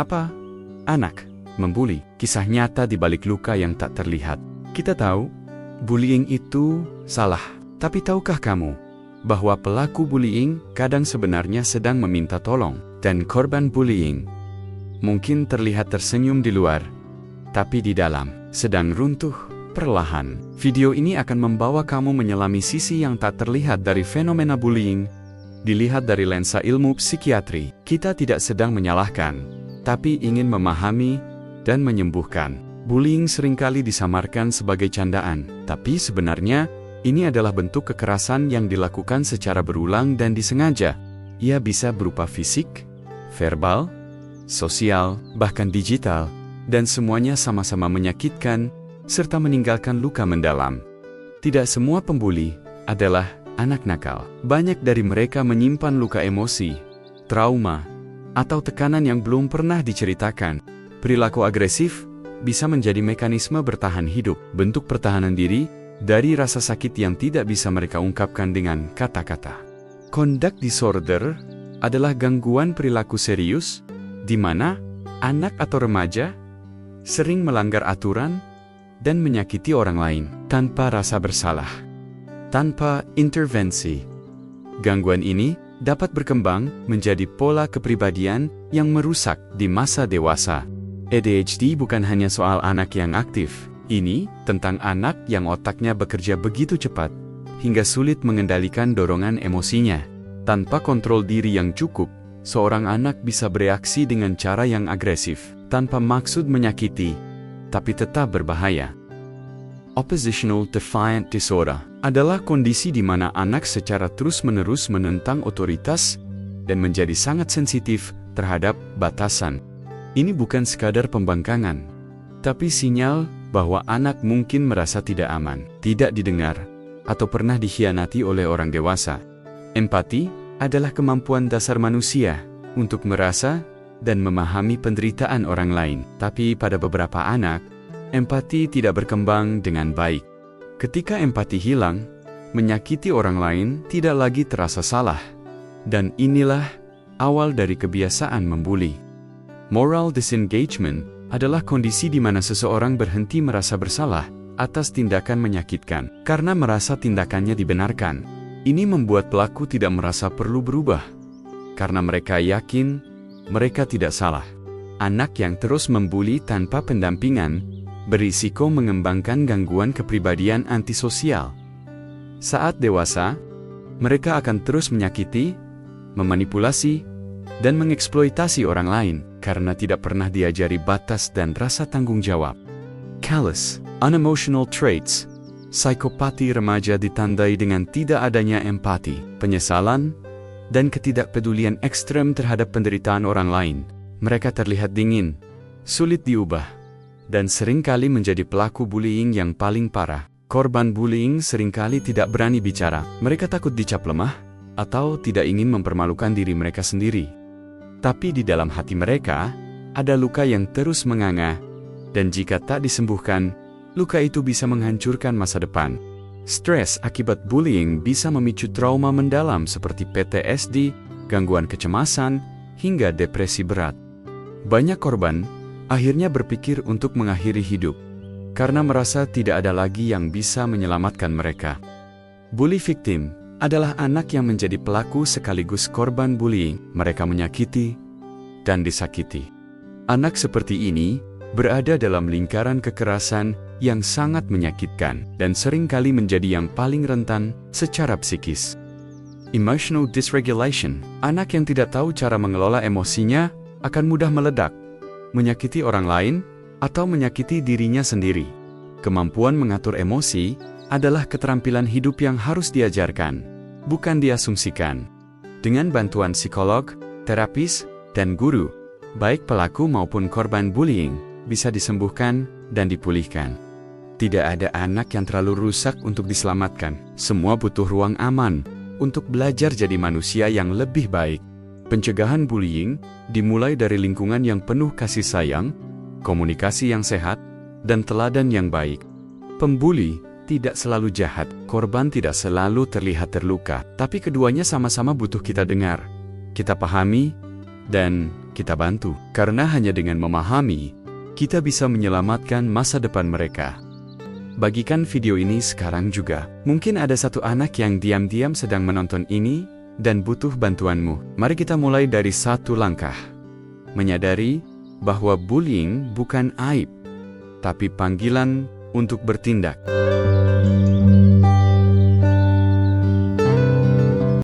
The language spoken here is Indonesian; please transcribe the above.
Mengapa anak membuli? Kisah nyata di balik luka yang tak terlihat. Kita tahu, bullying itu salah. Tapi tahukah kamu bahwa pelaku bullying kadang sebenarnya sedang meminta tolong? Dan korban bullying mungkin terlihat tersenyum di luar, tapi di dalam sedang runtuh perlahan. Video ini akan membawa kamu menyelami sisi yang tak terlihat dari fenomena bullying. Dilihat dari lensa ilmu psikiatri, kita tidak sedang menyalahkan, tapi ingin memahami dan menyembuhkan. Bullying seringkali disamarkan sebagai candaan, tapi sebenarnya ini adalah bentuk kekerasan yang dilakukan secara berulang dan disengaja. Ia bisa berupa fisik, verbal, sosial, bahkan digital, dan semuanya sama-sama menyakitkan serta meninggalkan luka mendalam. Tidak semua pembuli adalah anak nakal. Banyak dari mereka menyimpan luka emosi, trauma, atau tekanan yang belum pernah diceritakan. Perilaku agresif bisa menjadi mekanisme bertahan hidup, bentuk pertahanan diri dari rasa sakit yang tidak bisa mereka ungkapkan dengan kata-kata. Conduct disorder adalah gangguan perilaku serius di mana anak atau remaja sering melanggar aturan dan menyakiti orang lain tanpa rasa bersalah, tanpa intervensi. Gangguan ini dapat berkembang menjadi pola kepribadian yang merusak di masa dewasa. ADHD bukan hanya soal anak yang aktif. Ini tentang anak yang otaknya bekerja begitu cepat hingga sulit mengendalikan dorongan emosinya. Tanpa kontrol diri yang cukup, seorang anak bisa bereaksi dengan cara yang agresif, tanpa maksud menyakiti, tapi tetap berbahaya. Oppositional defiant disorder adalah kondisi di mana anak secara terus-menerus menentang otoritas dan menjadi sangat sensitif terhadap batasan. Ini bukan sekadar pembangkangan, tapi sinyal bahwa anak mungkin merasa tidak aman, tidak didengar, atau pernah dikhianati oleh orang dewasa. Empati adalah kemampuan dasar manusia untuk merasa dan memahami penderitaan orang lain. Tapi pada beberapa anak, empati tidak berkembang dengan baik. Ketika empati hilang, menyakiti orang lain tidak lagi terasa salah. Dan inilah awal dari kebiasaan membuli. Moral disengagement adalah kondisi di mana seseorang berhenti merasa bersalah atas tindakan menyakitkan karena merasa tindakannya dibenarkan. Ini membuat pelaku tidak merasa perlu berubah, karena mereka yakin mereka tidak salah. Anak yang terus membuli tanpa pendampingan berisiko mengembangkan gangguan kepribadian antisosial. Saat dewasa, mereka akan terus menyakiti, memanipulasi, dan mengeksploitasi orang lain karena tidak pernah diajari batas dan rasa tanggung jawab. Callous, unemotional traits. Psikopati remaja ditandai dengan tidak adanya empati, penyesalan, dan ketidakpedulian ekstrem terhadap penderitaan orang lain. Mereka terlihat dingin, sulit diubah, dan seringkali menjadi pelaku bullying yang paling parah. Korban bullying seringkali tidak berani bicara. Mereka takut dicap lemah, atau tidak ingin mempermalukan diri mereka sendiri. Tapi di dalam hati mereka, ada luka yang terus menganga, dan jika tak disembuhkan, luka itu bisa menghancurkan masa depan. Stres akibat bullying bisa memicu trauma mendalam seperti PTSD, gangguan kecemasan, hingga depresi berat. Banyak korban akhirnya berpikir untuk mengakhiri hidup karena merasa tidak ada lagi yang bisa menyelamatkan mereka. Bully victim adalah anak yang menjadi pelaku sekaligus korban bullying. Mereka menyakiti dan disakiti. Anak seperti ini berada dalam lingkaran kekerasan yang sangat menyakitkan dan seringkali menjadi yang paling rentan secara psikis. Emotional dysregulation. Anak yang tidak tahu cara mengelola emosinya akan mudah meledak, menyakiti orang lain, atau menyakiti dirinya sendiri. Kemampuan mengatur emosi adalah keterampilan hidup yang harus diajarkan, bukan diasumsikan. Dengan bantuan psikolog, terapis, dan guru, baik pelaku maupun korban bullying bisa disembuhkan dan dipulihkan. Tidak ada anak yang terlalu rusak untuk diselamatkan. Semua butuh ruang aman untuk belajar jadi manusia yang lebih baik. Pencegahan bullying dimulai dari lingkungan yang penuh kasih sayang, komunikasi yang sehat, dan teladan yang baik. Pembuli tidak selalu jahat, korban tidak selalu terlihat terluka, tapi keduanya sama-sama butuh kita dengar, kita pahami, dan kita bantu. Karena hanya dengan memahami, kita bisa menyelamatkan masa depan mereka. Bagikan video ini sekarang juga. Mungkin ada satu anak yang diam-diam sedang menonton ini dan butuh bantuanmu. Mari kita mulai dari satu langkah. Menyadari bahwa bullying bukan aib, tapi panggilan untuk bertindak.